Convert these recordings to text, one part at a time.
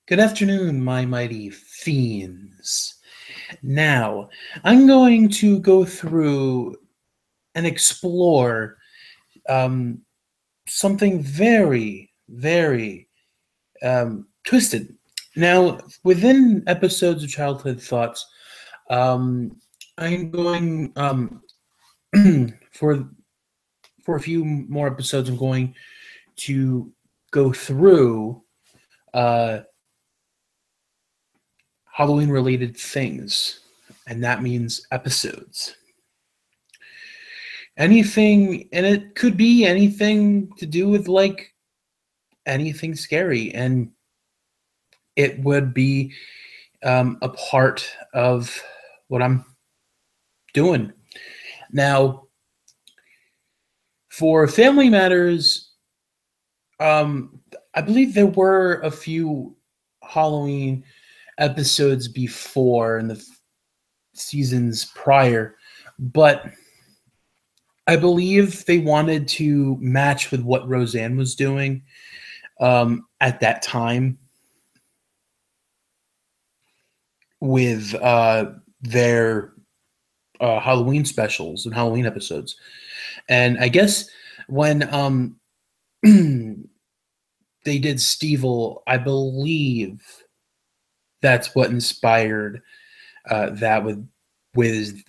Good afternoon, my mighty fiends. Now, I'm going to go through and explore something very, very twisted. Now, within episodes of Childhood Thoughts, I'm going for a few more episodes. I'm going to go through Halloween-related things, and that means episodes. Anything, and it could be anything to do with, like, anything scary, and it would be a part of what I'm doing. Now, for Family Matters, I believe there were a few Halloween episodes before in the seasons prior, but I believe they wanted to match with what Roseanne was doing at that time with their Halloween specials and Halloween episodes. And I guess when they did Stevil, I believe that's what inspired that with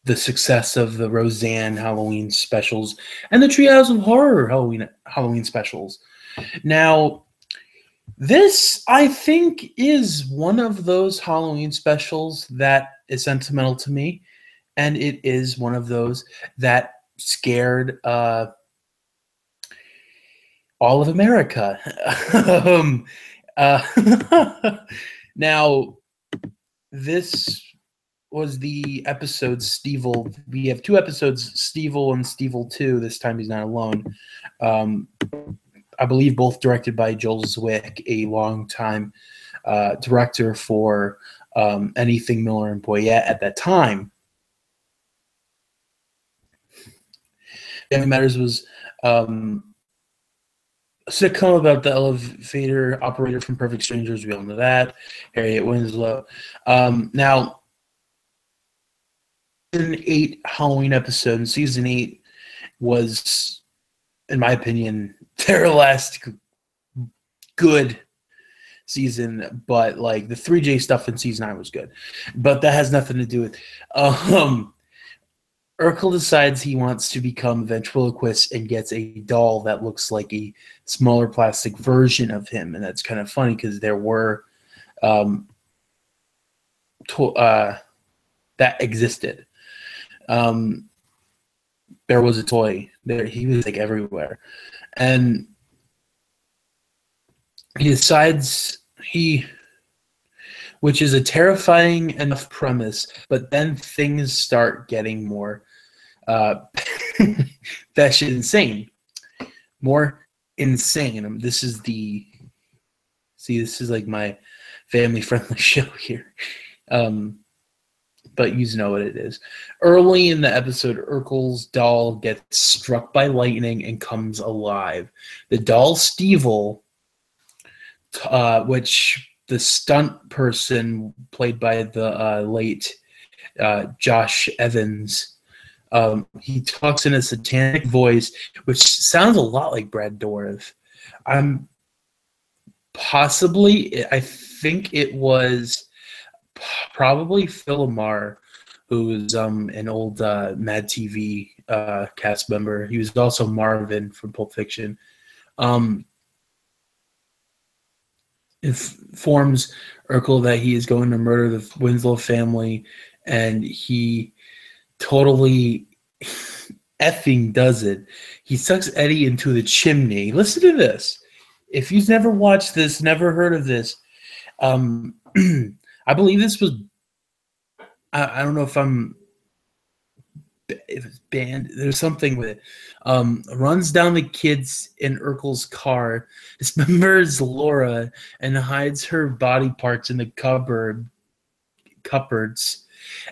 the success of the Roseanne Halloween specials and the Treehouse of Horror Halloween specials. Now, this, I think, is one of those Halloween specials that is sentimental to me, and it is one of those that scared all of America. Now, this was the episode Stevil. We have two episodes, Stevil and Stevil 2. This time he's not alone. I believe both directed by Joel Zwick, a longtime director for anything Miller and Boyette at that time. Family Matters was a sitcom about the elevator operator from Perfect Strangers. We all know that. Harriette Winslow. Now, season 8 Halloween episode, and season 8 was, in my opinion, their last good season, but like the 3J stuff in season 9 was good. But that has nothing to do with Urkel decides he wants to become a ventriloquist and gets a doll that looks like a smaller plastic version of him. And that's kind of funny because there were that existed. There was a toy there. He was like everywhere. And he decides which is a terrifying enough premise, but then things start getting more that shit insane. More insane. This is like my family-friendly show here. But you know what it is. Early in the episode, Urkel's doll gets struck by lightning and comes alive. The doll Stevil, which the stunt person played by the late Josh Evans, he talks in a satanic voice, which sounds a lot like Brad Dourif. I think it was probably Phil Lamar, who was an old Mad TV cast member. He was also Marvin from Pulp Fiction. Informs Urkel that he is going to murder the Winslow family, and he totally effing does it. He sucks Eddie into the chimney. Listen to this. If you've never watched this, never heard of this, I believe this was, I don't know if it's banned. There's something with it. Runs down the kids in Urkel's car, dismembers Laura, and hides her body parts in the cupboards,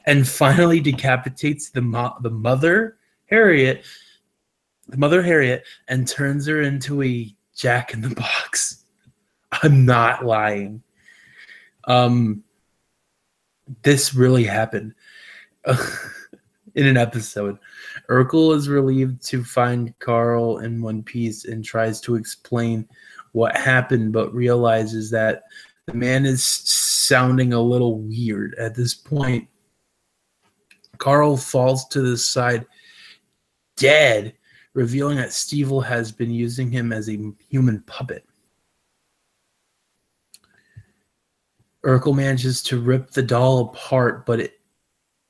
and finally decapitates the mother Harriette, and turns her into a Jack in the Box. I'm not lying. This really happened in an episode. Urkel is relieved to find Carl in one piece and tries to explain what happened, but realizes that the man is sounding a little weird. At this point, Carl falls to the side, dead, revealing that Stevil has been using him as a human puppet. Urkel manages to rip the doll apart, but it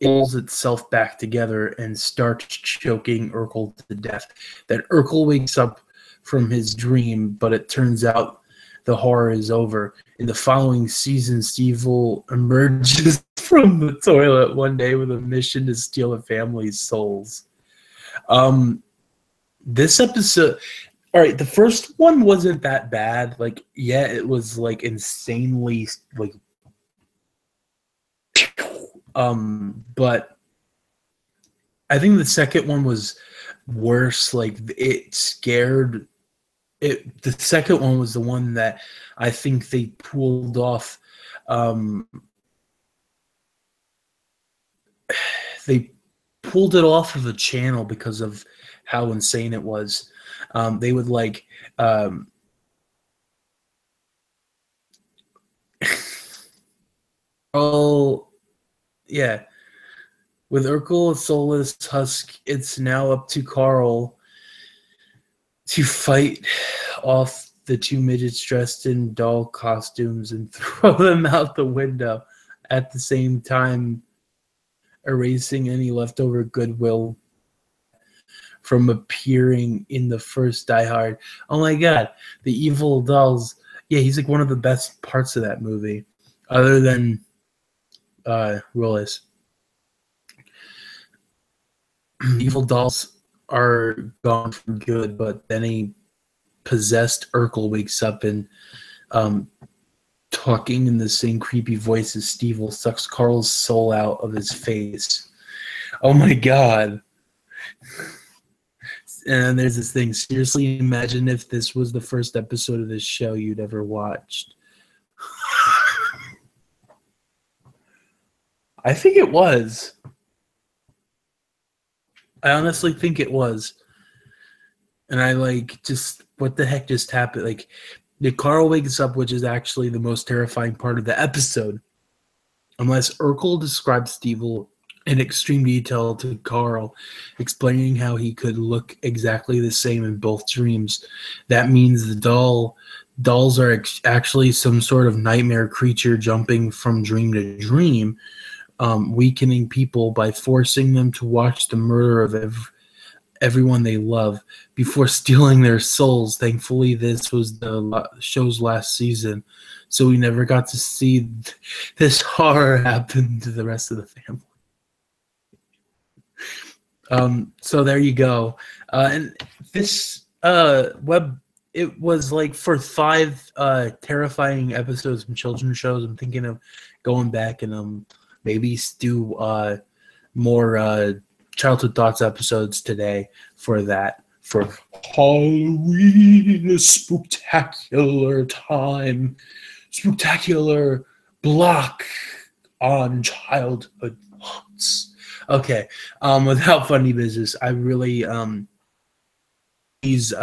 pulls itself back together and starts choking Urkel to death. Then Urkel wakes up from his dream, but it turns out the horror is over. In the following season, Stevil emerges from the toilet one day with a mission to steal a family's souls. This episode, all right, the first one wasn't that bad. Like, yeah, it was like insanely like, but I think the second one was worse. Like, it scared it. The second one was the one that I think they pulled off. They pulled it off of a channel because of how insane it was. They would like oh yeah, with Urkel a soulless husk, it's now up to Carl to fight off the two midgets dressed in doll costumes and throw them out the window, at the same time erasing any leftover goodwill from appearing in the first Die Hard. Oh my god, the evil dolls. Yeah, he's like one of the best parts of that movie, other than Willis. Evil dolls are gone for good, but then a possessed Urkel wakes up and talking in the same creepy voice as Stevil sucks Carl's soul out of his face. Oh my god. And there's this thing. Seriously, imagine if this was the first episode of this show you'd ever watched. I think it was. I honestly think it was. And I like, just, what the heck just happened? Like, the Carl wakes up, which is actually the most terrifying part of the episode. Unless Urkel describes Stevil in extreme detail to Carl, explaining how he could look exactly the same in both dreams. That means the dolls are actually some sort of nightmare creature jumping from dream to dream, weakening people by forcing them to watch the murder of everyone they love before stealing their souls. Thankfully, this was the show's last season, so we never got to see this horror happen to the rest of the family. So there you go. And this it was like for 5 terrifying episodes from children's shows. I'm thinking of going back and maybe do more Childhood Thoughts episodes today for that. For Halloween, a spectacular time, spectacular block on childhood thoughts. Okay, without funny business, I really please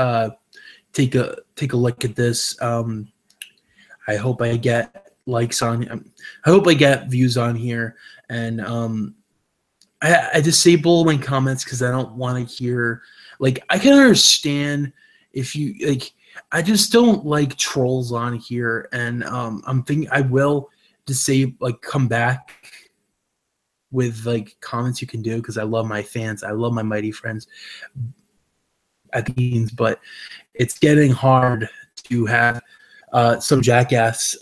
take a look at this. I hope I get likes on. I hope I get views on here, and I disable my comments because I don't want to hear. Like, I can understand if you like. I just don't like trolls on here, and I'm thinking I will disable, like, come back with like comments you can do, because I love my fans. I love my mighty friends at the means, but it's getting hard to have some jackass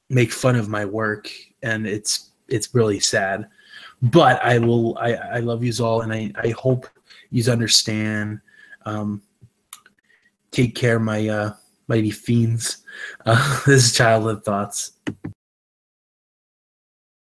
make fun of my work, and it's really sad. But I love yous all, and I hope yous understand. Take care, my mighty fiends. This is Childhood Thoughts.